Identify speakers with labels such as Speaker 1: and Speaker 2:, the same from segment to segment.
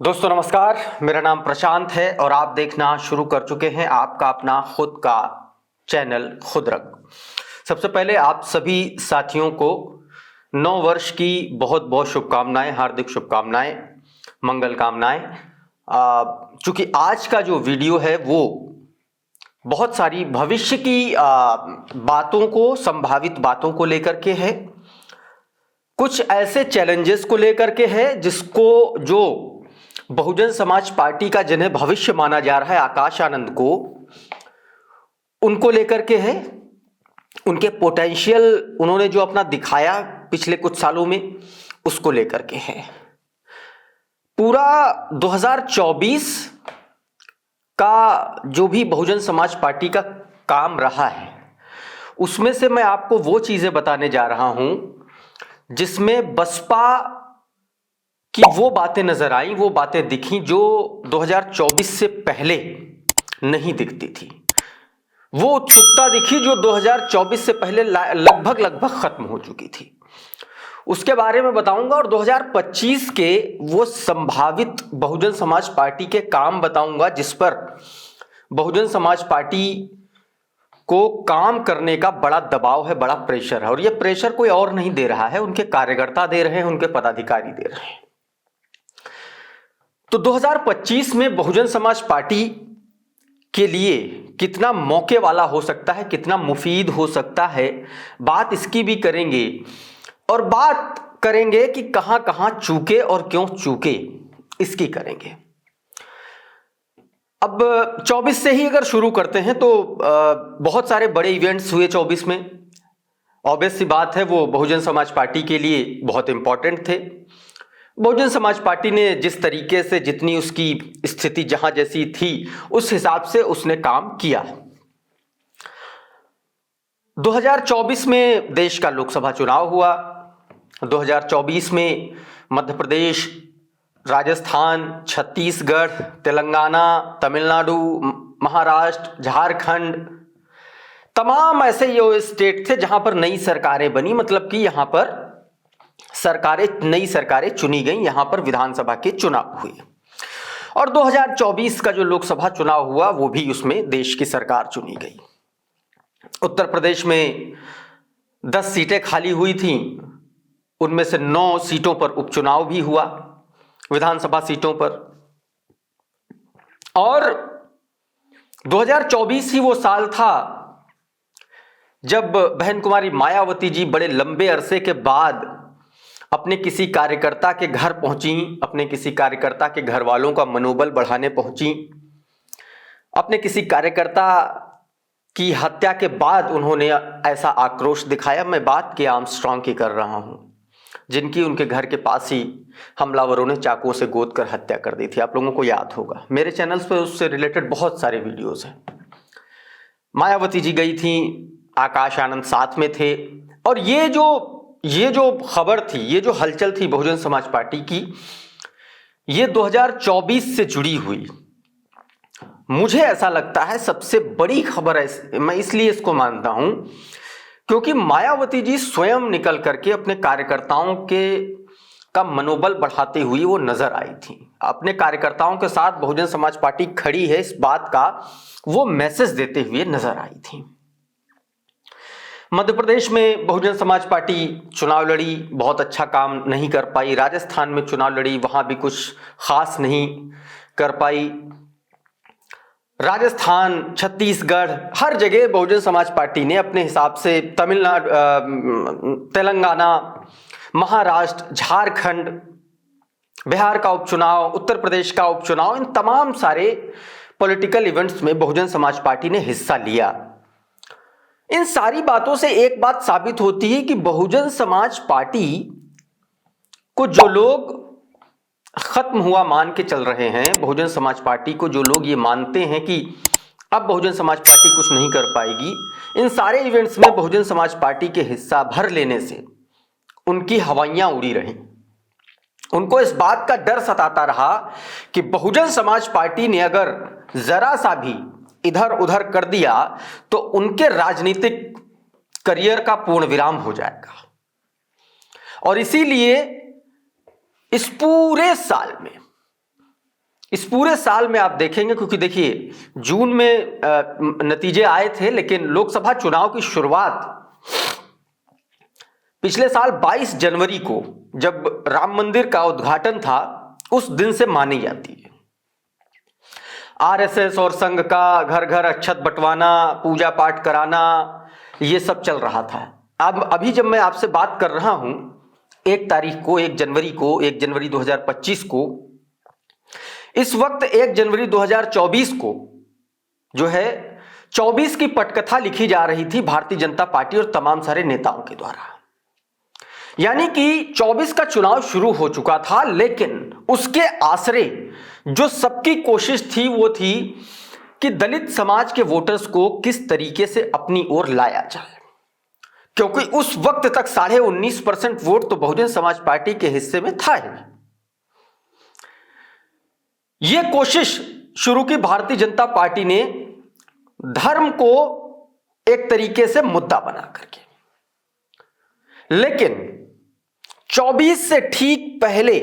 Speaker 1: दोस्तों नमस्कार, मेरा नाम प्रशांत है और आप देखना शुरू कर चुके हैं आपका अपना खुद का चैनल खुद रंग। सबसे पहले आप सभी साथियों को नव वर्ष की बहुत बहुत शुभकामनाएं, हार्दिक शुभकामनाएं, मंगल कामनाएं। चूंकि आज का जो वीडियो है वो बहुत सारी भविष्य की बातों को, संभावित बातों को लेकर के है, कुछ ऐसे चैलेंजेस को लेकर के है जिसको जो बहुजन समाज पार्टी का जिन्हें भविष्य माना जा रहा है, आकाश आनंद को, उनको लेकर के है, उनके पोटेंशियल उन्होंने जो अपना दिखाया पिछले कुछ सालों में उसको लेकर के है। पूरा 2024 का जो भी बहुजन समाज पार्टी का काम रहा है उसमें से मैं आपको वो चीजें बताने जा रहा हूं जिसमें बसपा कि वो बातें नजर आई, वो बातें दिखी जो 2024 से पहले नहीं दिखती थी। वो उत्सुकता दिखी जो 2024 से पहले लगभग खत्म हो चुकी थी। उसके बारे में बताऊंगा और 2025 के वो संभावित बहुजन समाज पार्टी के काम बताऊंगा जिस पर बहुजन समाज पार्टी को काम करने का बड़ा दबाव है, बड़ा प्रेशर है। और ये प्रेशर कोई और नहीं दे रहा है, उनके कार्यकर्ता दे रहे हैं, उनके पदाधिकारी दे रहे हैं। तो 2025 में बहुजन समाज पार्टी के लिए कितना मौके वाला हो सकता है, कितना मुफीद हो सकता है, बात इसकी भी करेंगे और बात करेंगे कि कहां कहां चूके और क्यों चूके, इसकी करेंगे। अब 24 से ही अगर शुरू करते हैं तो बहुत सारे बड़े इवेंट्स हुए 24 में। ऑब्वियस सी बात है वो बहुजन समाज पार्टी के लिए बहुत इंपॉर्टेंट थे। बहुजन समाज पार्टी ने जिस तरीके से, जितनी उसकी स्थिति जहां जैसी थी उस हिसाब से उसने काम किया। 2024 में देश का लोकसभा चुनाव हुआ। 2024 में मध्य प्रदेश, राजस्थान, छत्तीसगढ़, तेलंगाना, तमिलनाडु, महाराष्ट्र, झारखंड, तमाम ऐसे ये स्टेट थे जहां पर नई सरकारें बनी, मतलब कि यहां पर नई सरकारें चुनी गई, यहां पर विधानसभा के चुनाव हुए। और 2024 का जो लोकसभा चुनाव हुआ वो भी उसमें देश की सरकार चुनी गई। उत्तर प्रदेश में 10 सीटें खाली हुई थीं, उनमें से 9 सीटों पर उपचुनाव भी हुआ, विधानसभा सीटों पर। और 2024 ही वो साल था जब बहन कुमारी मायावती जी बड़े लंबे अरसे के बाद अपने किसी कार्यकर्ता के घर पहुंची, अपने किसी कार्यकर्ता के घर वालों का मनोबल बढ़ाने पहुंची। अपने किसी कार्यकर्ता की हत्या के बाद उन्होंने ऐसा आक्रोश दिखाया। मैं बात के आर्मस्ट्रांग की कर रहा हूं, जिनकी उनके घर के पास ही हमलावरों ने चाकुओं से गोद कर हत्या कर दी थी। आप लोगों को याद होगा, मेरे चैनल्स पर उससे रिलेटेड बहुत सारे वीडियोस हैं। मायावती जी गई थी, आकाश आनंद साथ में थे। और ये जो खबर थी, ये जो हलचल थी बहुजन समाज पार्टी की, ये 2024 से जुड़ी हुई, मुझे ऐसा लगता है सबसे बड़ी खबर है। मैं इसलिए इसको मानता हूं क्योंकि मायावती जी स्वयं निकल करके अपने कार्यकर्ताओं का मनोबल बढ़ाते हुए वो नजर आई थी। अपने कार्यकर्ताओं के साथ बहुजन समाज पार्टी खड़ी है, इस बात का वो मैसेज देते हुए नजर आई थी। मध्य प्रदेश में बहुजन समाज पार्टी चुनाव लड़ी, बहुत अच्छा काम नहीं कर पाई। राजस्थान में चुनाव लड़ी, वहां भी कुछ खास नहीं कर पाई। राजस्थान, छत्तीसगढ़, हर जगह बहुजन समाज पार्टी ने अपने हिसाब से, तमिलनाडु, तेलंगाना, महाराष्ट्र, झारखंड, बिहार का उपचुनाव, उत्तर प्रदेश का उपचुनाव, इन तमाम सारे पॉलिटिकल इवेंट्स में बहुजन समाज पार्टी ने हिस्सा लिया। इन सारी बातों से एक बात साबित होती है कि बहुजन समाज पार्टी को जो लोग खत्म हुआ मान के चल रहे हैं, बहुजन समाज पार्टी को जो लोग ये मानते हैं कि अब बहुजन समाज पार्टी कुछ नहीं कर पाएगी, इन सारे इवेंट्स में बहुजन समाज पार्टी के हिस्सा भर लेने से उनकी हवाइयां उड़ी रहीं। उनको इस बात का डर सताता रहा कि बहुजन समाज पार्टी ने अगर जरा सा भी इधर उधर कर दिया तो उनके राजनीतिक करियर का पूर्ण विराम हो जाएगा। और इसीलिए इस पूरे साल में इस पूरे साल में आप देखेंगे, क्योंकि देखिए जून में नतीजे आए थे, लेकिन लोकसभा चुनाव की शुरुआत पिछले साल 22 जनवरी को जब राम मंदिर का उद्घाटन था उस दिन से मानी जाती है। आरएसएस और संघ का घर घर अक्षत बंटवाना, पूजा पाठ कराना, ये सब चल रहा था। अब अभी जब मैं आपसे बात कर रहा हूं 1 जनवरी 2025 को, इस वक्त 1 जनवरी 2024 को जो है 24 की पटकथा लिखी जा रही थी भारतीय जनता पार्टी और तमाम सारे नेताओं के द्वारा। यानी कि 24 का चुनाव शुरू हो चुका था, लेकिन उसके आसरे जो सबकी कोशिश थी वो थी कि दलित समाज के वोटर्स को किस तरीके से अपनी ओर लाया जाए, क्योंकि उस वक्त तक 19.5% वोट तो बहुजन समाज पार्टी के हिस्से में था ही। यह कोशिश शुरू की भारतीय जनता पार्टी ने धर्म को एक तरीके से मुद्दा बना करके, लेकिन 24 से ठीक पहले,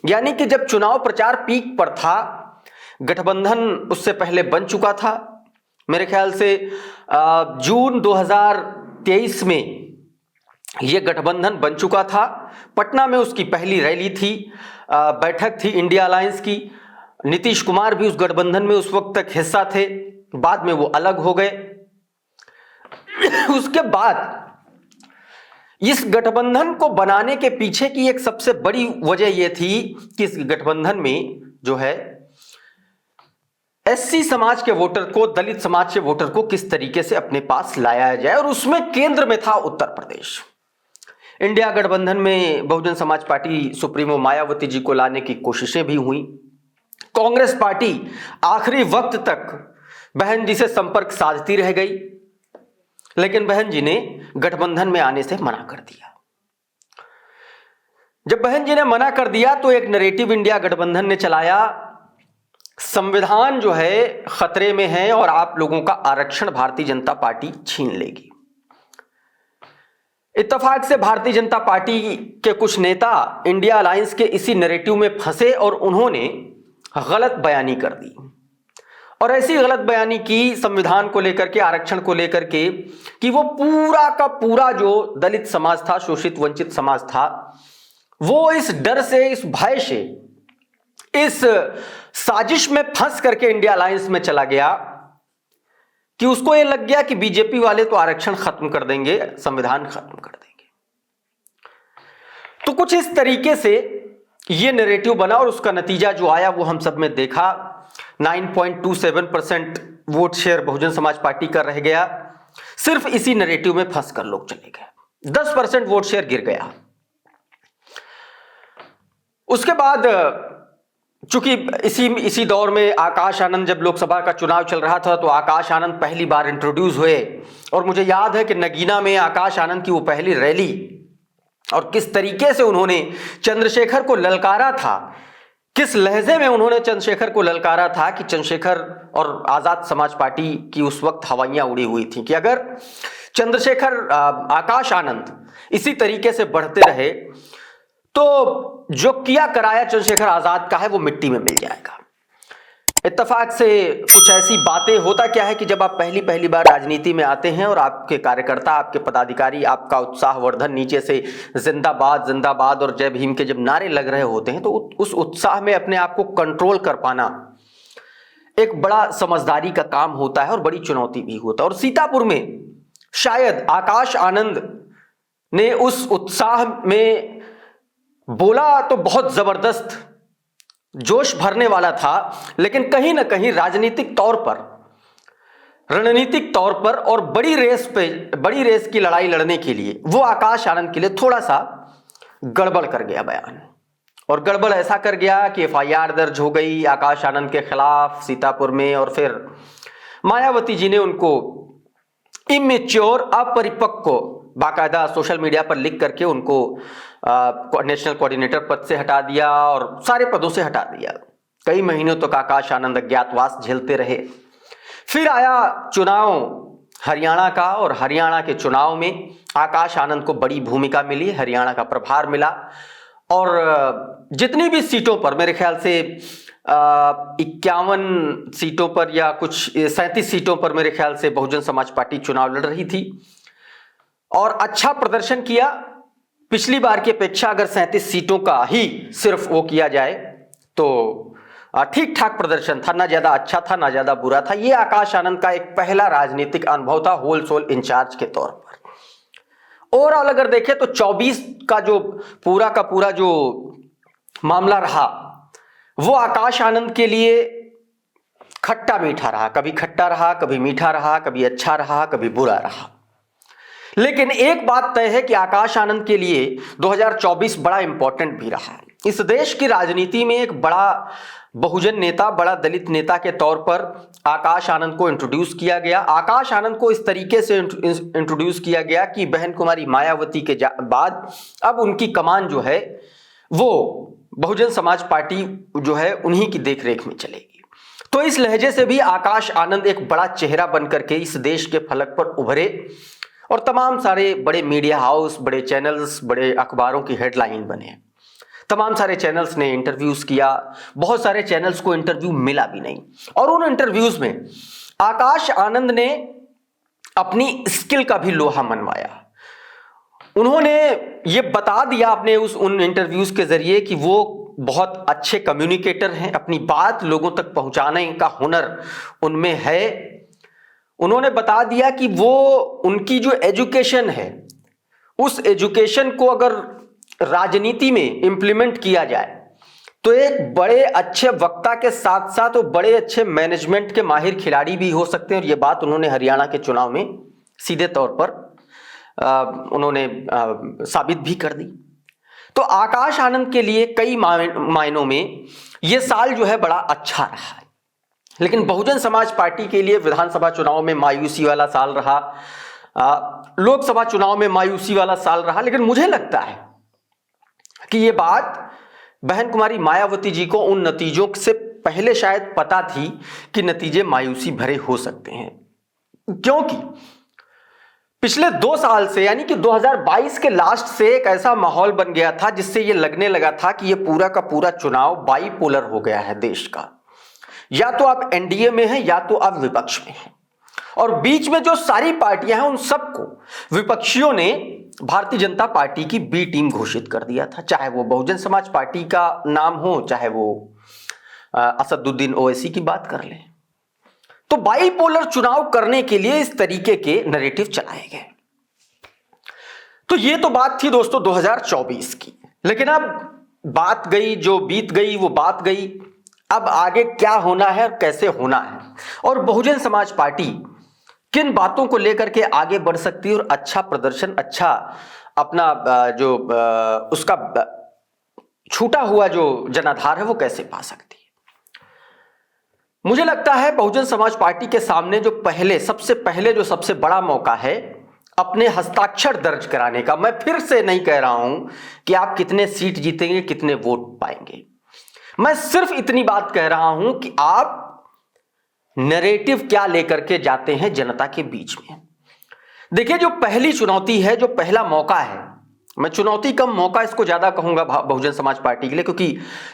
Speaker 1: यानी कि जब चुनाव प्रचार पीक पर था, गठबंधन उससे पहले बन चुका था। मेरे ख्याल से जून 2023 में यह गठबंधन बन चुका था। पटना में उसकी पहली रैली थी, बैठक थी इंडिया अलायंस की। नीतीश कुमार भी उस गठबंधन में उस वक्त तक हिस्सा थे, बाद में वो अलग हो गए। उसके बाद इस गठबंधन को बनाने के पीछे की एक सबसे बड़ी वजह यह थी कि इस गठबंधन में जो है एससी समाज के वोटर को, दलित समाज के वोटर को किस तरीके से अपने पास लाया जाए, और उसमें केंद्र में था उत्तर प्रदेश। इंडिया गठबंधन में बहुजन समाज पार्टी सुप्रीमो मायावती जी को लाने की कोशिशें भी हुई। कांग्रेस पार्टी आखिरी वक्त तक बहन जी से संपर्क साधती रह गई, लेकिन बहन जी ने गठबंधन में आने से मना कर दिया। जब बहन जी ने मना कर दिया तो एक नैरेटिव इंडिया गठबंधन ने चलाया, संविधान जो है खतरे में है और आप लोगों का आरक्षण भारतीय जनता पार्टी छीन लेगी। इत्तेफाक से भारतीय जनता पार्टी के कुछ नेता इंडिया अलायंस के इसी नैरेटिव में फंसे और उन्होंने गलत बयानी कर दी, और ऐसी गलत बयानी की संविधान को लेकर के, आरक्षण को लेकर के, कि वो पूरा का पूरा जो दलित समाज था, शोषित वंचित समाज था, वो इस डर से, इस भय से, इस साजिश में फंस करके इंडिया अलायंस में चला गया कि उसको ये लग गया कि बीजेपी वाले तो आरक्षण खत्म कर देंगे, संविधान खत्म कर देंगे। तो कुछ इस तरीके से ये नैरेटिव बना और उसका नतीजा जो आया वो हम सब में देखा। 9.27% vote share Bahujan Samaj party का रह गया। सिर्फ इसी नैरेटिव में फंसकर लोग चले गए। 10% वोट शेयर गिर गया। उसके बाद चूंकि इसी दौर में आकाश आनंद, जब लोकसभा का चुनाव चल रहा था तो आकाश आनंद पहली बार इंट्रोड्यूस हुए, और मुझे याद है कि नगीना में आकाश आनंद की वो पहली रैली, और किस तरीके से उन्होंने चंद्रशेखर को ललकारा था, किस लहजे में उन्होंने चंद्रशेखर को ललकारा था कि चंद्रशेखर और आजाद समाज पार्टी की उस वक्त हवाइयां उड़ी हुई थी कि अगर चंद्रशेखर, आकाश आनंद इसी तरीके से बढ़ते रहे तो जो किया कराया चंद्रशेखर आजाद का है वो मिट्टी में मिल जाएगा। इत्तेफाक से कुछ ऐसी बातें, होता क्या है कि जब आप पहली बार राजनीति में आते हैं और आपके कार्यकर्ता, आपके पदाधिकारी, आपका उत्साहवर्धन नीचे से जिंदाबाद जिंदाबाद और जय भीम के जब नारे लग रहे होते हैं, तो उस उत्साह में अपने आप को कंट्रोल कर पाना एक बड़ा समझदारी का काम होता है और बड़ी चुनौती भी होता है। और सीतापुर में शायद आकाश आनंद ने उस उत्साह में बोला तो बहुत जबरदस्त, जोश भरने वाला था, लेकिन कहीं ना कहीं राजनीतिक तौर पर, रणनीतिक तौर पर और बड़ी रेस की लड़ाई लड़ने के लिए वो आकाश आनंद के लिए थोड़ा सा गड़बड़ कर गया बयान। और गड़बड़ ऐसा कर गया कि FIR दर्ज हो गई आकाश आनंद के खिलाफ सीतापुर में, और फिर मायावती जी ने उनको इमेच्योर, अपरिपक्व, बाकायदा सोशल मीडिया पर लिख करके उनको नेशनल कोऑर्डिनेटर पद से हटा दिया और सारे पदों से हटा दिया। कई महीनों तक आकाश आनंद अज्ञातवास झेलते रहे। फिर आया चुनाव हरियाणा का, और हरियाणा के चुनाव में आकाश आनंद को बड़ी भूमिका मिली, हरियाणा का प्रभार मिला, और जितनी भी सीटों पर, मेरे ख्याल से 51 सीटों पर या कुछ 37 सीटों पर मेरे ख्याल से बहुजन समाज पार्टी चुनाव लड़ रही थी और अच्छा प्रदर्शन किया। पिछली बार की अपेक्षा अगर 37 सीटों का ही सिर्फ वो किया जाए तो ठीक ठाक प्रदर्शन था, ना ज्यादा अच्छा था ना ज्यादा बुरा था। ये आकाश आनंद का एक पहला राजनीतिक अनुभव था होल सोल इंचार्ज के तौर पर। ओवरऑल अगर देखें तो 24 का जो पूरा जो मामला रहा वो आकाश आनंद के लिए खट्टा मीठा रहा, कभी खट्टा रहा, कभी मीठा रहा, कभी अच्छा रहा, कभी बुरा रहा। लेकिन एक बात तय है कि आकाश आनंद के लिए 2024 बड़ा इंपॉर्टेंट भी रहा। इस देश की राजनीति में एक बड़ा बहुजन नेता, बड़ा दलित नेता के तौर पर आकाश आनंद को इंट्रोड्यूस किया गया। आकाश आनंद को इस तरीके से इंट्रोड्यूस किया गया कि बहन कुमारी मायावती के बाद अब उनकी कमान जो है वो बहुजन समाज पार्टी जो है उन्हीं की देखरेख में चलेगी। तो इस लहजे से भी आकाश आनंद एक बड़ा चेहरा बनकर के इस देश के फलक पर उभरे और तमाम सारे बड़े मीडिया हाउस, बड़े चैनल्स, बड़े अखबारों की हेडलाइन बने। तमाम सारे चैनल्स ने इंटरव्यूज किया, बहुत सारे चैनल्स को इंटरव्यू मिला भी नहीं और उन इंटरव्यूज में आकाश आनंद ने अपनी स्किल का भी लोहा मनवाया। उन्होंने ये बता दिया अपने उन इंटरव्यूज के जरिए कि वो बहुत अच्छे कम्युनिकेटर हैं, अपनी बात लोगों तक पहुंचाने का हुनर उनमें है। उन्होंने बता दिया कि वो उनकी जो एजुकेशन है उस एजुकेशन को अगर राजनीति में इंप्लीमेंट किया जाए तो एक बड़े अच्छे वक्ता के साथ साथ वो बड़े अच्छे मैनेजमेंट के माहिर खिलाड़ी भी हो सकते हैं। और ये बात उन्होंने हरियाणा के चुनाव में सीधे तौर पर उन्होंने साबित भी कर दी। तो आकाश आनंद के लिए कई मायनों में ये साल जो है बड़ा अच्छा रहा है। लेकिन बहुजन समाज पार्टी के लिए विधानसभा चुनाव में मायूसी वाला साल रहा, लोकसभा चुनाव में मायूसी वाला साल रहा। लेकिन मुझे लगता है कि ये बात बहन कुमारी मायावती जी को उन नतीजों से पहले शायद पता थी कि नतीजे मायूसी भरे हो सकते हैं, क्योंकि पिछले 2 साल से यानी कि 2022 के लास्ट से एक ऐसा माहौल बन गया था जिससे ये लगने लगा था कि ये पूरा का पूरा चुनाव बाईपोलर हो गया है देश का। या तो आप एनडीए में हैं या तो आप विपक्ष में हैं और बीच में जो सारी पार्टियां हैं उन सबको विपक्षियों ने भारतीय जनता पार्टी की बी टीम घोषित कर दिया था, चाहे वो बहुजन समाज पार्टी का नाम हो, चाहे वो असदुद्दीन ओवैसी की बात कर लें। तो बाईपोलर चुनाव करने के लिए इस तरीके के नैरेटिव चलाए गए। तो ये तो बात थी दोस्तों 2024 की। लेकिन अब बात गई, जो बीत गई वो बात गई। अब आगे क्या होना है और कैसे होना है और बहुजन समाज पार्टी किन बातों को लेकर के आगे बढ़ सकती है और अच्छा प्रदर्शन, अच्छा अपना जो उसका छूटा हुआ जो जनाधार है वो कैसे पा सकती है। मुझे लगता है बहुजन समाज पार्टी के सामने जो सबसे बड़ा मौका है अपने हस्ताक्षर दर्ज कराने का। मैं फिर से नहीं कह रहा हूं कि आप कितने सीट जीतेंगे, कितने वोट पाएंगे। मैं सिर्फ इतनी बात कह रहा हूं कि आप नैरेटिव क्या लेकर के जाते हैं जनता के बीच में। देखिए, जो पहली चुनौती है, जो पहला मौका है, मैं चुनौती कम मौका इसको ज्यादा कहूंगा बहुजन समाज पार्टी के लिए, क्योंकि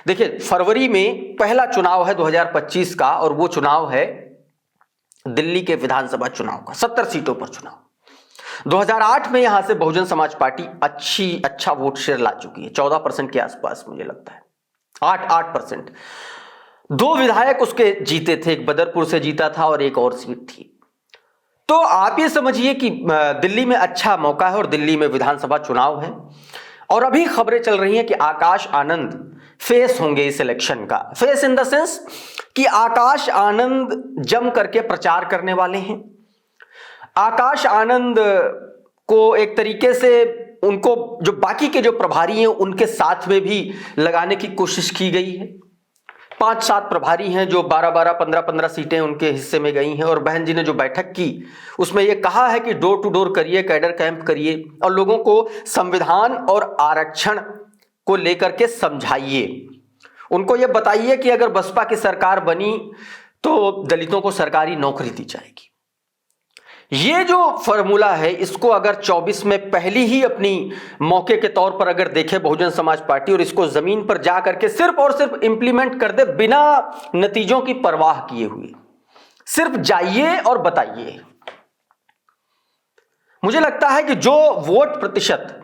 Speaker 1: देखिए फरवरी में पहला चुनाव है 2025 का और वो चुनाव है दिल्ली के विधानसभा चुनाव का, 70 सीटों पर चुनाव। 2008 में यहां से बहुजन समाज पार्टी अच्छा वोट शेयर ला चुकी है, 14% के आसपास मुझे लगता है, 8%। 2 विधायक उसके जीते थे, एक बदरपुर से जीता था और एक और सीट थी। तो आप ये समझिए कि दिल्ली में अच्छा मौका है और दिल्ली में विधानसभा चुनाव है और अभी खबरें चल रही हैं कि आकाश आनंद फेस होंगे इस इलेक्शन का। फेस इन द सेंस कि आकाश आनंद जम करके प्रचार करने वाले हैं। आकाश आनंद को एक तरीके से उनको जो बाकी के जो प्रभारी हैं उनके साथ में भी लगाने की कोशिश की गई है। 5-7 प्रभारी हैं जो 12-12, 15-15 सीटें उनके हिस्से में गई हैं और बहन जी ने जो बैठक की उसमें यह कहा है कि डोर टू डोर करिए, कैडर कैंप करिए और लोगों को संविधान और आरक्षण को लेकर के समझाइए। उनको यह बताइए कि अगर बसपा की सरकार बनी तो दलितों को सरकारी नौकरी दी जाएगी। ये जो फॉर्मूला है, इसको अगर 24 में पहली ही अपनी मौके के तौर पर अगर देखे बहुजन समाज पार्टी और इसको जमीन पर जा करके सिर्फ और सिर्फ इंप्लीमेंट कर दे बिना नतीजों की परवाह किए हुए, सिर्फ जाइए और बताइए, मुझे लगता है कि जो वोट प्रतिशत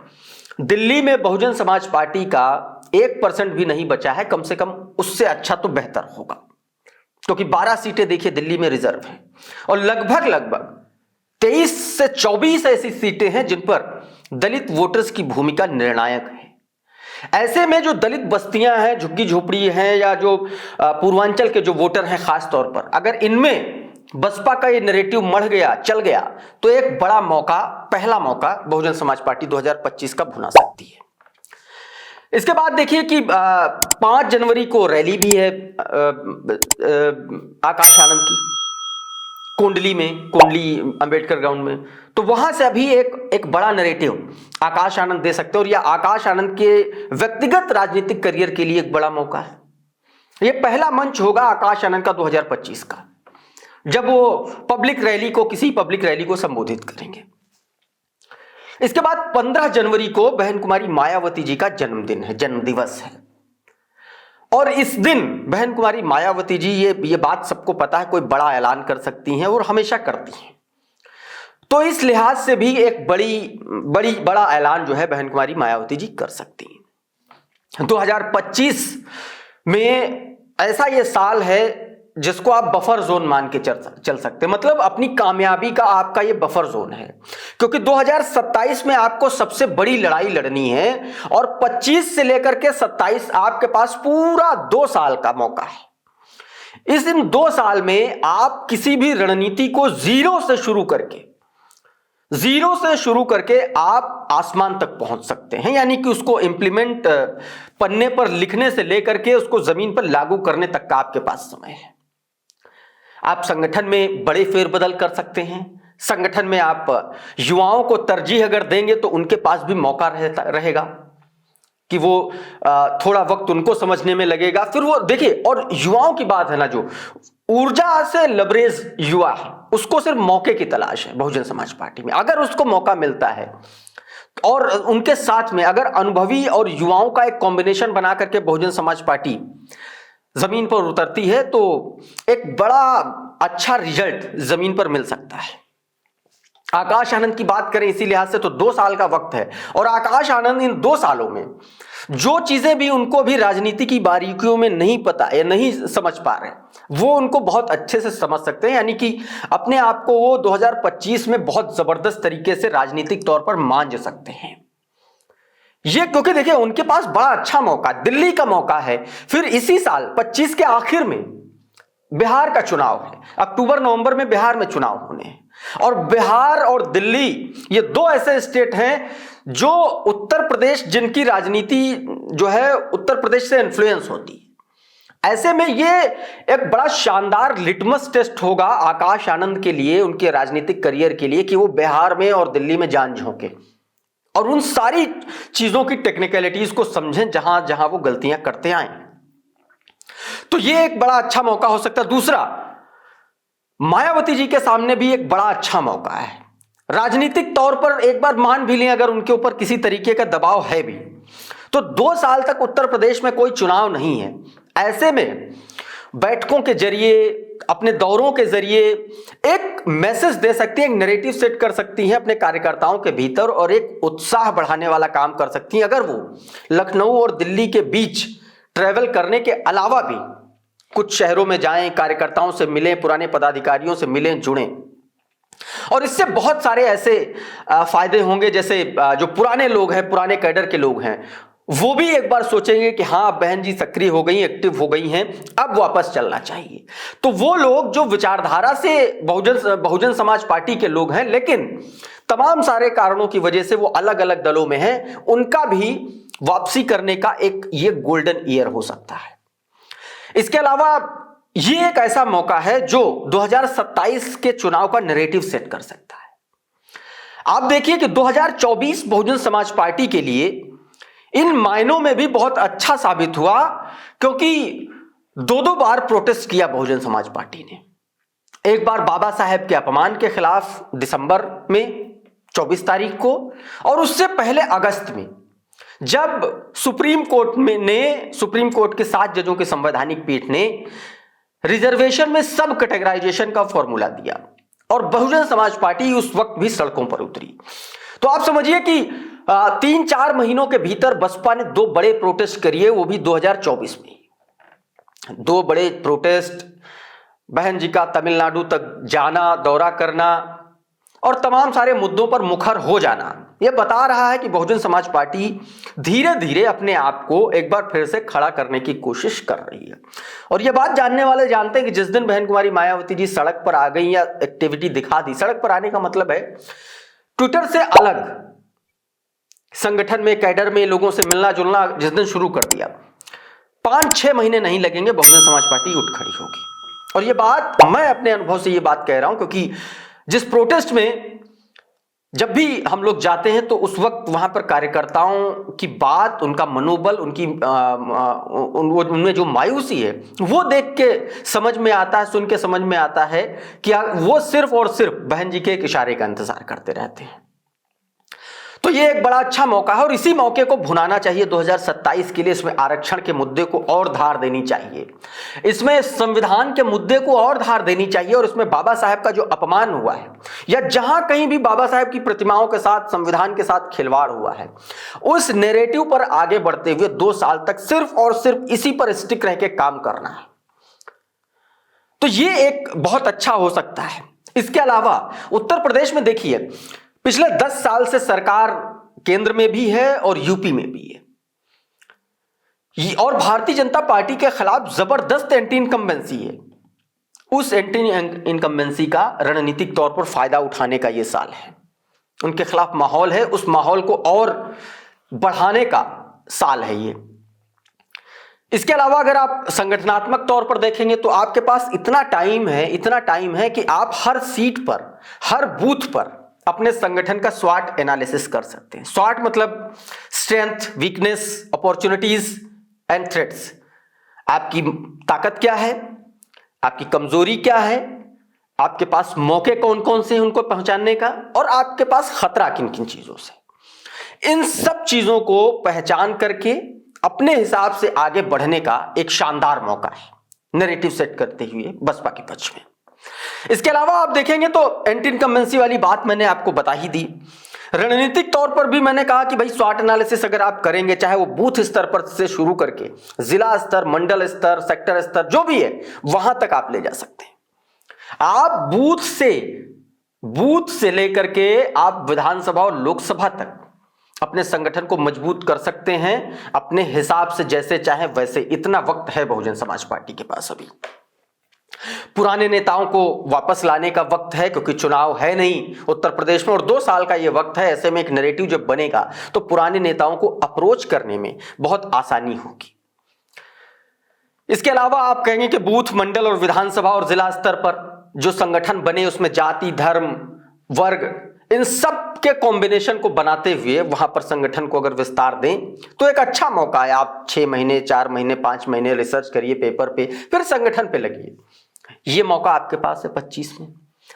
Speaker 1: दिल्ली में बहुजन समाज पार्टी का 1% भी नहीं बचा है, कम से कम उससे अच्छा तो बेहतर होगा, क्योंकि 12 सीटें देखिए दिल्ली में रिजर्व हैं और लगभग 23 से 24 ऐसी सीटें हैं जिन पर दलित वोटर्स की भूमिका निर्णायक है। ऐसे में जो दलित बस्तियां हैं, झुग्गी झोपड़ी हैं, या जो पूर्वांचल के जो वोटर हैं खास तौर पर, अगर इनमें बसपा का ये नैरेटिव मढ़ गया, चल गया, तो एक बड़ा मौका, पहला मौका बहुजन समाज पार्टी 2025 का भुना सकती है। इसके बाद देखिए कि 5 जनवरी को रैली भी है आकाश आनंद की, कोंडली अंबेडकर ग्राउंड में, तो वहां से अभी एक बड़ा नैरेटिव आकाश आनंद दे सकते हैं और यह आकाश आनंद के व्यक्तिगत राजनीतिक करियर के लिए एक बड़ा मौका है। यह पहला मंच होगा आकाश आनंद का 2025 का, जब वो किसी पब्लिक रैली को संबोधित करेंगे। इसके बाद 15 जनवरी को बहन कुमारी मायावती जी का जन्मदिन है, जन्म दिवस है, और इस दिन बहन कुमारी मायावती जी, ये बात सबको पता है, कोई बड़ा ऐलान कर सकती हैं और हमेशा करती हैं, तो इस लिहाज से भी एक बड़ा ऐलान जो है बहन कुमारी मायावती जी कर सकती हैं। 2025 में ऐसा ये साल है जिसको आप बफर जोन मान के चल सकते हैं, मतलब अपनी कामयाबी का आपका ये बफर जोन है, क्योंकि 2027 में आपको सबसे बड़ी लड़ाई लड़नी है और 25 से लेकर के 27 आपके पास पूरा 2 साल का मौका है। इन 2 साल में आप किसी भी रणनीति को जीरो से शुरू करके आप आसमान तक पहुंच सकते हैं, यानी कि उसको इंप्लीमेंट पन्ने पर लिखने से लेकर के उसको जमीन पर लागू करने तक का आपके पास समय है। आप संगठन में बड़े फेरबदल कर सकते हैं, संगठन में आप युवाओं को तरजीह अगर देंगे तो उनके पास भी मौका रहेगा कि वो थोड़ा वक्त उनको समझने में लगेगा, फिर वो देखिए, और युवाओं की बात है ना, जो ऊर्जा से लबरेज युवा है उसको सिर्फ मौके की तलाश है बहुजन समाज पार्टी में। अगर उसको मौका मिलता है और उनके साथ में अगर अनुभवी और युवाओं का एक कॉम्बिनेशन बना करके बहुजन समाज पार्टी जमीन पर उतरती है, तो एक बड़ा अच्छा रिजल्ट जमीन पर मिल सकता है। आकाश आनंद की बात करें इसी लिहाज से तो 2 साल का वक्त है, और आकाश आनंद इन 2 सालों में जो चीजें भी उनको भी राजनीति की बारीकियों में नहीं पता या नहीं समझ पा रहे, वो उनको बहुत अच्छे से समझ सकते हैं, यानी कि अपने आप को वो 2025 में बहुत जबरदस्त तरीके से राजनीतिक तौर पर मांझ सकते हैं। ये क्योंकि देखिए उनके पास बड़ा अच्छा मौका, दिल्ली का मौका है, फिर इसी साल 25 के आखिर में बिहार का चुनाव है, अक्टूबर नवंबर में बिहार में चुनाव होने हैं, और बिहार और दिल्ली ये 2 ऐसे स्टेट हैं जो उत्तर प्रदेश, जिनकी राजनीति जो है उत्तर प्रदेश से इन्फ्लुएंस होती है। ऐसे में ये एक बड़ा शानदार लिटमस टेस्ट होगा आकाश आनंद के लिए, उनके राजनीतिक करियर के लिए, कि वो बिहार में और दिल्ली में जान झोंके और उन सारी चीजों की टेक्निकलिटीज को समझें जहां जहां वो गलतियां करते आए। तो ये एक बड़ा अच्छा मौका हो सकता है। दूसरा, मायावती जी के सामने भी एक बड़ा अच्छा मौका है, राजनीतिक तौर पर एक बार मान भी लें अगर उनके ऊपर किसी तरीके का दबाव है भी, तो 2 साल तक उत्तर प्रदेश में कोई चुनाव नहीं है। ऐसे में बैठकों के जरिए, अपने दौरों के जरिए एक मैसेज दे सकती हैं, एक नैरेटिव सेट कर सकती हैं अपने कार्यकर्ताओं के भीतर, और एक उत्साह बढ़ाने वाला काम कर सकती हैं। अगर वो लखनऊ और दिल्ली के बीच ट्रैवल करने के अलावा भी कुछ शहरों में जाएं, कार्यकर्ताओं से मिलें, पुराने पदाधिकारियों से मिलें, जुड़ें, और इससे बहुत सारे ऐसे फायदे होंगे, जैसे जो पुराने लोग हैं, पुराने कैडर के लोग हैं, वो भी एक बार सोचेंगे कि हाँ बहन जी सक्रिय हो गई, एक्टिव हो गई हैं, अब वापस चलना चाहिए। तो वो लोग जो विचारधारा से बहुजन समाज पार्टी के लोग हैं, लेकिन तमाम सारे कारणों की वजह से वो अलग अलग दलों में हैं, उनका भी वापसी करने का एक ये गोल्डन ईयर हो सकता है। इसके अलावा ये एक ऐसा मौका है जो 2027 के चुनाव का नैरेटिव सेट कर सकता है। आप देखिए कि 2024 बहुजन समाज पार्टी के लिए इन मायनों में भी बहुत अच्छा साबित हुआ, क्योंकि 2 बार प्रोटेस्ट किया बहुजन समाज पार्टी ने। एक बार बाबा साहेब के अपमान के खिलाफ दिसंबर में 24 तारीख को, और उससे पहले अगस्त में जब सुप्रीम कोर्ट के 7 जजों के संवैधानिक पीठ ने रिजर्वेशन में सब कैटेगराइजेशन का फॉर्मूला दिया और बहुजन समाज पार्टी उस वक्त भी सड़कों पर उतरी। तो आप समझिए कि 3-4 महीनों के भीतर बसपा ने 2 बड़े प्रोटेस्ट करिए, वो भी 2024 में 2 बड़े प्रोटेस्ट, बहन जी का तमिलनाडु तक जाना, दौरा करना और तमाम सारे मुद्दों पर मुखर हो जाना। यह बता रहा है कि बहुजन समाज पार्टी धीरे धीरे अपने आप को एक बार फिर से खड़ा करने की कोशिश कर रही है। और यह बात जानने वाले जानते हैं कि जिस दिन बहन कुमारी मायावती जी सड़क पर आ गई या एक्टिविटी दिखा दी, सड़क पर आने का मतलब है ट्विटर से अलग संगठन में, कैडर में लोगों से मिलना जुलना जिस दिन शुरू कर दिया, 5-6 महीने नहीं लगेंगे, बहुजन समाज पार्टी उठ खड़ी होगी। और यह बात मैं अपने अनुभव से यह बात कह रहा हूं, क्योंकि जिस प्रोटेस्ट में जब भी हम लोग जाते हैं तो उस वक्त वहां पर कार्यकर्ताओं की बात, उनका मनोबल, उनमें जो मायूसी है वो देख के समझ में आता है, सुन के समझ में आता है कि वो सिर्फ और सिर्फ बहन जी के एक इशारे का इंतजार करते रहते हैं। तो ये एक बड़ा अच्छा मौका है और इसी मौके को भुनाना चाहिए 2027 के लिए। इसमें आरक्षण के मुद्दे को और धार देनी चाहिए, इसमें संविधान के मुद्दे को और धार देनी चाहिए, और इसमें बाबा साहेब का जो अपमान हुआ है या जहां कहीं भी बाबा साहेब की प्रतिमाओं के साथ, संविधान के साथ खिलवाड़ हुआ है, उस नैरेटिव पर आगे बढ़ते हुए 2 साल तक सिर्फ और सिर्फ इसी पर स्टिक रह के काम करना है। तो ये एक बहुत अच्छा हो सकता है। इसके अलावा उत्तर प्रदेश में देखिए, पिछले 10 साल से सरकार केंद्र में भी है और यूपी में भी है, और भारतीय जनता पार्टी के खिलाफ जबरदस्त एंटी इनकम्बेंसी है। उस एंटी इनकम्बेंसी का रणनीतिक तौर पर फायदा उठाने का यह साल है। उनके खिलाफ माहौल है, उस माहौल को और बढ़ाने का साल है ये। इसके अलावा अगर आप संगठनात्मक तौर पर देखेंगे तो आपके पास इतना टाइम है कि आप हर सीट पर, हर बूथ पर अपने संगठन का स्वॉट एनालिसिस कर सकते हैं। स्वॉट मतलब strength, weakness, opportunities and threats. आपकी ताकत क्या है, आपकी कमजोरी क्या है, आपके पास मौके कौन कौन से हैं उनको पहचानने का, और आपके पास खतरा किन किन चीजों से। इन सब चीजों को पहचान करके अपने हिसाब से आगे बढ़ने का एक शानदार मौका है नैरेटिव सेट करते हुए बसपा के पक्ष में। इसके अलावा आप देखेंगे तो एंटी इनकम्बेंसी वाली बात मैंने आपको बता ही दी। रणनीतिक तौर पर भी मैंने कहा कि भाई स्वॉट एनालिसिस अगर आप करेंगे, चाहे वो बूथ स्तर पर से शुरू करके जिला स्तर, मंडल स्तर, सेक्टर स्तर, जो भी है वहां तक आप ले जा सकते हैं। आप बूथ से लेकर के आप विधानसभा और लोकसभा तक अपने संगठन को मजबूत कर सकते हैं अपने हिसाब से, जैसे चाहे वैसे। इतना वक्त है बहुजन समाज पार्टी के पास। अभी पुराने नेताओं को वापस लाने का वक्त है, क्योंकि चुनाव है नहीं उत्तर प्रदेश में और 2 साल का यह वक्त है। ऐसे में एक नैरेटिव जब बनेगा तो पुराने नेताओं को अप्रोच करने में बहुत आसानी होगी। इसके अलावा आप कहेंगे कि बूथ, मंडल और विधानसभा और जिला स्तर पर जो संगठन बने उसमें जाति, धर्म, वर्ग, इन सब के कॉम्बिनेशन को बनाते हुए वहां पर संगठन को अगर विस्तार दें तो एक अच्छा मौका है। आप 6 महीने, 4 महीने, 5 महीने रिसर्च करिए पेपर पे, फिर संगठन पे लगिए। ये मौका आपके पास है 25 में।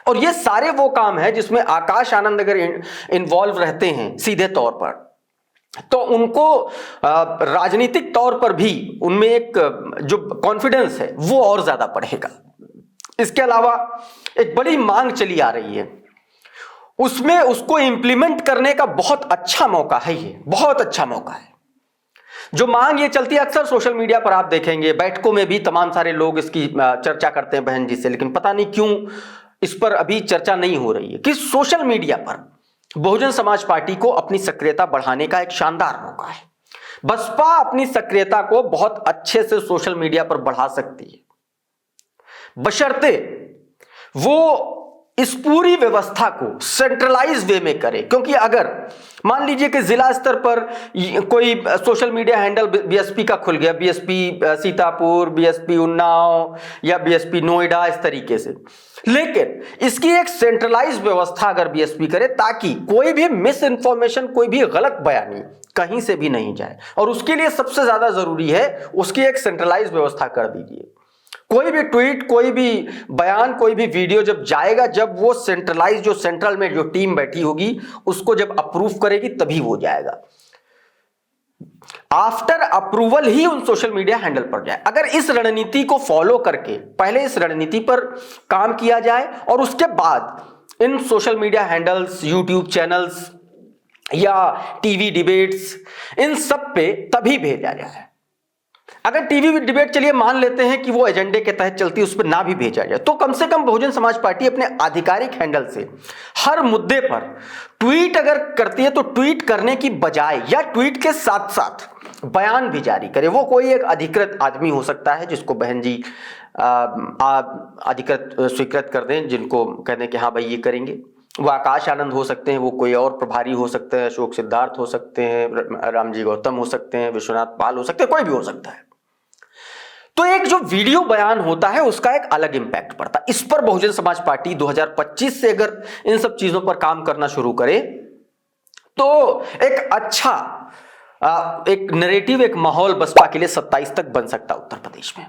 Speaker 1: और ये सारे वो काम है जिसमें आकाश आनंद अगर इन्वॉल्व रहते हैं सीधे तौर पर, तो उनको राजनीतिक तौर पर भी उनमें एक जो कॉन्फिडेंस है वो और ज्यादा बढ़ेगा। इसके अलावा एक बड़ी मांग चली आ रही है, उसमें उसको इंप्लीमेंट करने का बहुत अच्छा मौका है। ये बहुत अच्छा मौका है। जो मांग ये चलती है अक्सर सोशल मीडिया पर, आप देखेंगे बैठकों में भी तमाम सारे लोग इसकी चर्चा करते हैं बहन जी से, लेकिन पता नहीं क्यों इस पर अभी चर्चा नहीं हो रही है कि सोशल मीडिया पर बहुजन समाज पार्टी को अपनी सक्रियता बढ़ाने का एक शानदार मौका है। बसपा अपनी सक्रियता को बहुत अच्छे से सोशल मीडिया पर बढ़ा सकती है, बशर्ते वो इस पूरी व्यवस्था को सेंट्रलाइज वे में करे। क्योंकि अगर मान लीजिए कि जिला स्तर पर कोई सोशल मीडिया हैंडल बीएसपी का खुल गया, बीएसपी सीतापुर, बीएसपी उन्नाव या बीएसपी नोएडा, इस तरीके से, लेकिन इसकी एक सेंट्रलाइज व्यवस्था अगर बीएसपी करे ताकि कोई भी मिस इन्फॉर्मेशन, कोई भी गलत बयानी कहीं से भी नहीं जाए, और उसके लिए सबसे ज्यादा जरूरी है उसकी एक सेंट्रलाइज व्यवस्था कर दीजिए। कोई भी ट्वीट, कोई भी बयान, कोई भी वीडियो जब जाएगा, जब वो सेंट्रलाइज जो सेंट्रल में जो टीम बैठी होगी उसको जब अप्रूव करेगी तभी वो जाएगा। आफ्टर अप्रूवल ही उन सोशल मीडिया हैंडल पर जाए। अगर इस रणनीति को फॉलो करके पहले इस रणनीति पर काम किया जाए और उसके बाद इन social media handles, YouTube channels या टीवी डिबेट्स, इन सब पे तभी भेजा जाए। अगर टीवी डिबेट चलिए मान लेते हैं कि वो एजेंडे के तहत चलती है, उस पर ना भी भेजा जाए, तो कम से कम बहुजन समाज पार्टी अपने आधिकारिक हैंडल से हर मुद्दे पर ट्वीट अगर करती है तो ट्वीट करने की बजाय या ट्वीट के साथ साथ बयान भी जारी करे। वो कोई एक अधिकृत आदमी हो सकता है जिसको बहन जी अधिकृत स्वीकृत कर दें, जिनको कह दें कि हाँ भाई ये करेंगे। वो आकाश आनंद हो सकते हैं, वो कोई और प्रभारी हो सकते हैं, अशोक सिद्धार्थ हो सकते हैं, रामजी गौतम हो सकते हैं, विश्वनाथ पाल हो सकते हैं, कोई भी हो सकता है। तो एक जो वीडियो बयान होता है उसका एक अलग इंपैक्ट पड़ता है। इस पर बहुजन समाज पार्टी 2025 से अगर इन सब चीजों पर काम करना शुरू करे तो एक अच्छा एक नैरेटिव, एक माहौल बसपा के लिए 27 तक बन सकता है उत्तर प्रदेश में।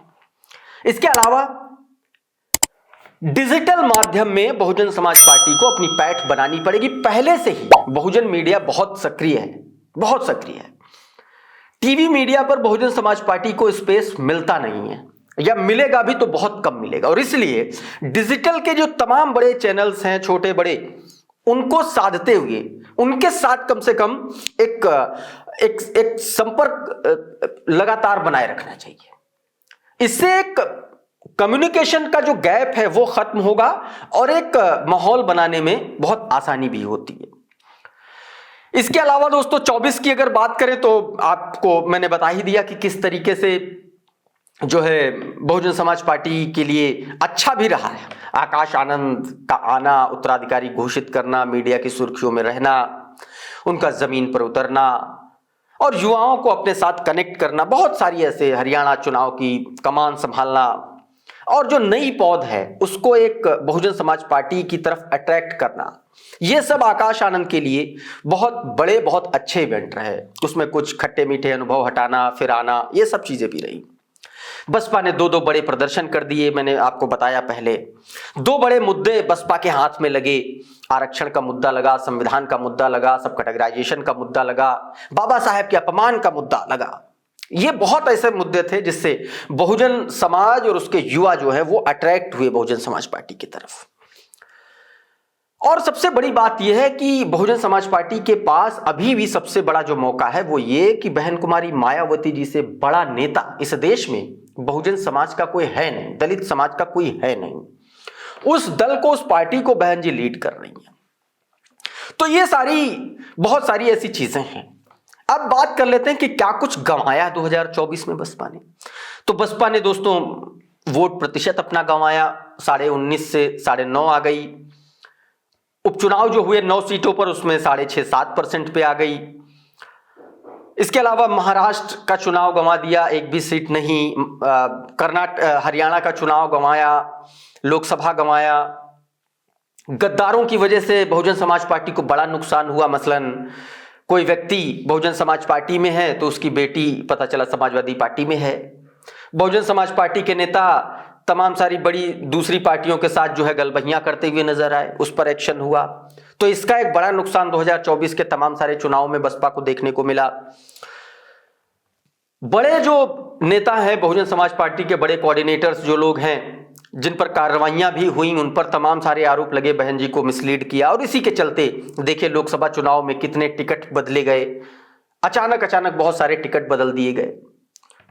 Speaker 1: इसके अलावा डिजिटल माध्यम में बहुजन समाज पार्टी को अपनी पैठ बनानी पड़ेगी। पहले से ही बहुजन मीडिया बहुत सक्रिय है, बहुत सक्रिय है। टीवी मीडिया पर बहुजन समाज पार्टी को स्पेस मिलता नहीं है, या मिलेगा भी तो बहुत कम मिलेगा, और इसलिए डिजिटल के जो तमाम बड़े चैनल्स हैं, छोटे बड़े, उनको साधते हुए उनके साथ कम से कम एक संपर्क लगातार बनाए रखना चाहिए। इससे एक कम्युनिकेशन का जो गैप है वो खत्म होगा और एक माहौल बनाने में बहुत आसानी भी होती है। इसके अलावा दोस्तों 24 की अगर बात करें तो आपको मैंने बता ही दिया कि किस तरीके से जो है बहुजन समाज पार्टी के लिए अच्छा भी रहा है। आकाश आनंद का आना, उत्तराधिकारी घोषित करना, मीडिया की सुर्खियों में रहना, उनका जमीन पर उतरना और युवाओं को अपने साथ कनेक्ट करना, बहुत सारी ऐसे हरियाणा चुनाव की कमान संभालना और जो नई पौध है उसको एक बहुजन समाज पार्टी की तरफ अट्रैक्ट करना, ये सब आकाश आनंद के लिए बहुत बड़े, बहुत अच्छे इवेंट रहे। उसमें कुछ खट्टे मीठे अनुभव हटाना फिर आना, ये सब चीजें भी रही। बसपा ने दो बड़े प्रदर्शन कर दिए, मैंने आपको बताया पहले। दो बड़े मुद्दे बसपा के हाथ में लगे, आरक्षण का मुद्दा लगा, संविधान का मुद्दा लगा, सब कैटेगराइजेशन का मुद्दा लगा, बाबा साहेब के अपमान का मुद्दा लगा। ये बहुत ऐसे मुद्दे थे जिससे बहुजन समाज और उसके युवा जो है वो अट्रैक्ट हुए बहुजन समाज पार्टी की तरफ। और सबसे बड़ी बात यह है कि बहुजन समाज पार्टी के पास अभी भी सबसे बड़ा जो मौका है वो ये कि बहन कुमारी मायावती जी से बड़ा नेता इस देश में बहुजन समाज का कोई है नहीं, दलित समाज का कोई है नहीं। उस दल को, उस पार्टी को बहन जी लीड कर रही हैं। तो ये बहुत सारी ऐसी चीजें हैं। अब बात कर लेते हैं कि क्या कुछ गंवाया 2024 में बसपा ने। तो बसपा ने दोस्तों वोट प्रतिशत अपना गंवाया, 19.5 से 9.5 आ गई। उपचुनाव जो हुए 9 सीटों पर उसमें 6.5-7% पे आ गई। इसके अलावा महाराष्ट्र का चुनाव गंवा दिया, एक भी सीट नहीं। हरियाणा का चुनाव गंवाया, लोकसभा गंवाया। गद्दारों की वजह से बहुजन समाज पार्टी को बड़ा नुकसान हुआ। मसलन कोई व्यक्ति बहुजन समाज पार्टी में है तो उसकी बेटी पता चला समाजवादी पार्टी में है। बहुजन समाज पार्टी के नेता तमाम सारी बड़ी दूसरी पार्टियों के साथ जो है गलबहियां करते हुए नजर आए, उस पर एक्शन हुआ। तो इसका एक बड़ा नुकसान 2024 के तमाम सारे चुनाव में बसपा को देखने को मिला। बड़े जो नेता हैं बहुजन समाज पार्टी के, बड़े कोऑर्डिनेटर्स जो लोग हैं जिन पर कार्रवाइयां भी हुई, उन पर तमाम सारे आरोप लगे, बहन जी को मिसलीड किया। और इसी के चलते देखिए लोकसभा चुनाव में कितने टिकट बदले गए, अचानक बहुत सारे टिकट बदल दिए गए।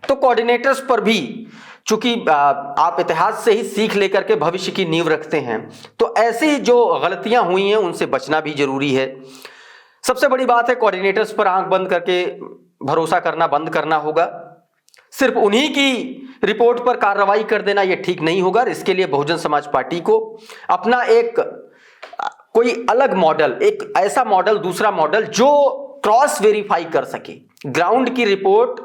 Speaker 1: तो कोऑर्डिनेटर्स पर भी, चूंकि आप इतिहास से ही सीख लेकर के भविष्य की नींव रखते हैं, तो ऐसी जो गलतियां हुई हैं उनसे बचना भी जरूरी है। सबसे बड़ी बात है कोऑर्डिनेटर्स पर आंख बंद करके भरोसा करना बंद करना होगा। सिर्फ उन्हीं की रिपोर्ट पर कार्रवाई कर देना ये ठीक नहीं होगा। इसके लिए बहुजन समाज पार्टी को अपना एक कोई अलग मॉडल, एक ऐसा मॉडल, दूसरा मॉडल जो क्रॉस वेरीफाई कर सके। ग्राउंड की रिपोर्ट,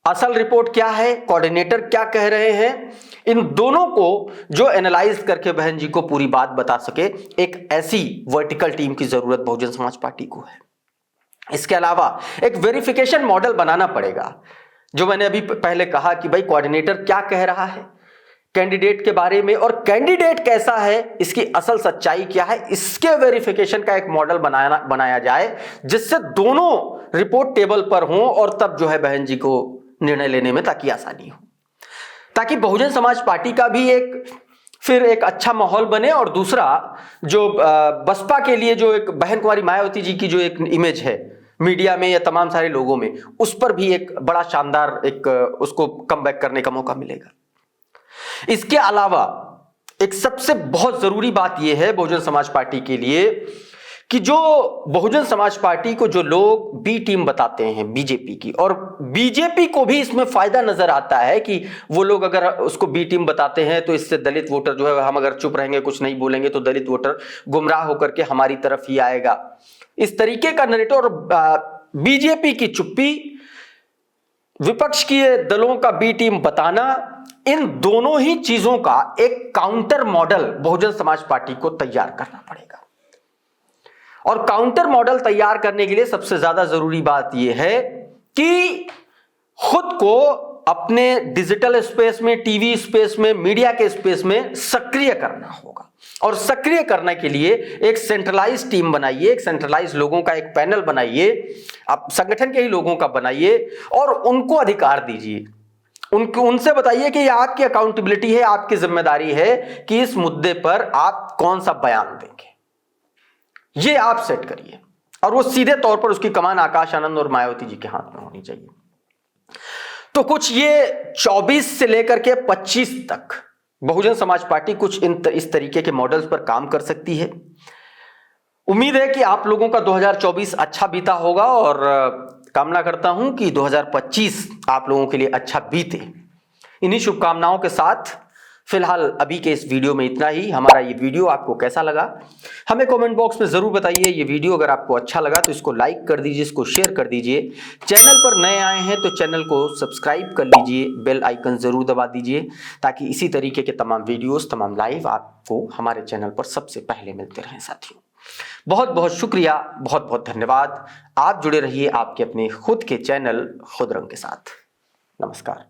Speaker 1: असल रिपोर्ट क्या है, कोऑर्डिनेटर क्या कह रहे हैं, इन दोनों को जो एनालाइज करके बहन जी को पूरी बात बता सके, एक ऐसी वर्टिकल टीम की जरूरत बहुजन समाज पार्टी को है। इसके अलावा एक वेरिफिकेशन मॉडल बनाना पड़ेगा। जो मैंने अभी पहले कहा कि भाई कोऑर्डिनेटर क्या कह रहा है, कैंडिडेट के बारे में और कैंडिडेट कैसा है, इसकी असल सच्चाई क्या है, इसके वेरिफिकेशन का एक मॉडल बनाया जाए जिससे दोनों रिपोर्ट टेबल पर हों और तब जो है बहन जी को निर्णय लेने में ताकि आसानी हो, ताकि बहुजन समाज पार्टी का भी फिर एक अच्छा माहौल बने। और दूसरा जो बसपा के लिए जो एक बहन कुमारी मायावती जी की जो एक इमेज है मीडिया में या तमाम सारे लोगों में, उस पर भी एक बड़ा शानदार एक उसको कमबैक करने का मौका मिलेगा। इसके अलावा एक सबसे बहुत जरूरी बात यह है बहुजन समाज पार्टी के लिए कि जो बहुजन समाज पार्टी को जो लोग बी टीम बताते हैं बीजेपी की, और बीजेपी को भी इसमें फायदा नजर आता है कि वो लोग अगर उसको बी टीम बताते हैं तो इससे दलित वोटर जो है, हम अगर चुप रहेंगे कुछ नहीं बोलेंगे तो दलित वोटर गुमराह होकर के हमारी तरफ ही आएगा, इस तरीके का नैरेटिव। और बीजेपी की चुप्पी, विपक्ष की दलों का बी टीम बताना, इन दोनों ही चीजों का एक counter model Bahujan Samaj party को तैयार करना पड़ेगा। और काउंटर मॉडल तैयार करने के लिए सबसे ज्यादा जरूरी बात यह है कि खुद को अपने डिजिटल स्पेस में, टीवी स्पेस में, मीडिया के स्पेस में सक्रिय करना होगा। और सक्रिय करने के लिए एक सेंट्रलाइज टीम बनाइए, एक सेंट्रलाइज लोगों का एक पैनल बनाइए, आप संगठन के ही लोगों का बनाइए और उनको अधिकार दीजिए, उनसे बताइए कि यह आपकी अकाउंटेबिलिटी है, आपकी जिम्मेदारी है कि इस मुद्दे पर आप कौन सा बयान देंगे, ये आप सेट करिए। और वो सीधे तौर पर उसकी कमान आकाश आनंद और मायावती जी के हाथ में होनी चाहिए। तो कुछ ये 24 से लेकर के 25 तक बहुजन समाज पार्टी कुछ इस तरीके के मॉडल्स पर काम कर सकती है। उम्मीद है कि आप लोगों का 2024 अच्छा बीता होगा और कामना करता हूं कि 2025 आप लोगों के लिए अच्छा बीते। इन्हीं शुभकामनाओं के साथ फिलहाल अभी के इस वीडियो में इतना ही। हमारा ये वीडियो आपको कैसा लगा हमें कमेंट बॉक्स में जरूर बताइए। ये वीडियो अगर आपको अच्छा लगा तो इसको लाइक कर दीजिए, इसको शेयर कर दीजिए। चैनल पर नए आए हैं तो चैनल को सब्सक्राइब कर लीजिए, बेल आइकन जरूर दबा दीजिए ताकि इसी तरीके के तमाम वीडियोस, तमाम लाइव आपको हमारे चैनल पर सबसे पहले मिलते रहें। साथियों बहुत बहुत शुक्रिया, बहुत बहुत धन्यवाद। आप जुड़े रहिए आपके अपने खुद के चैनल खुद रंग के साथ। नमस्कार।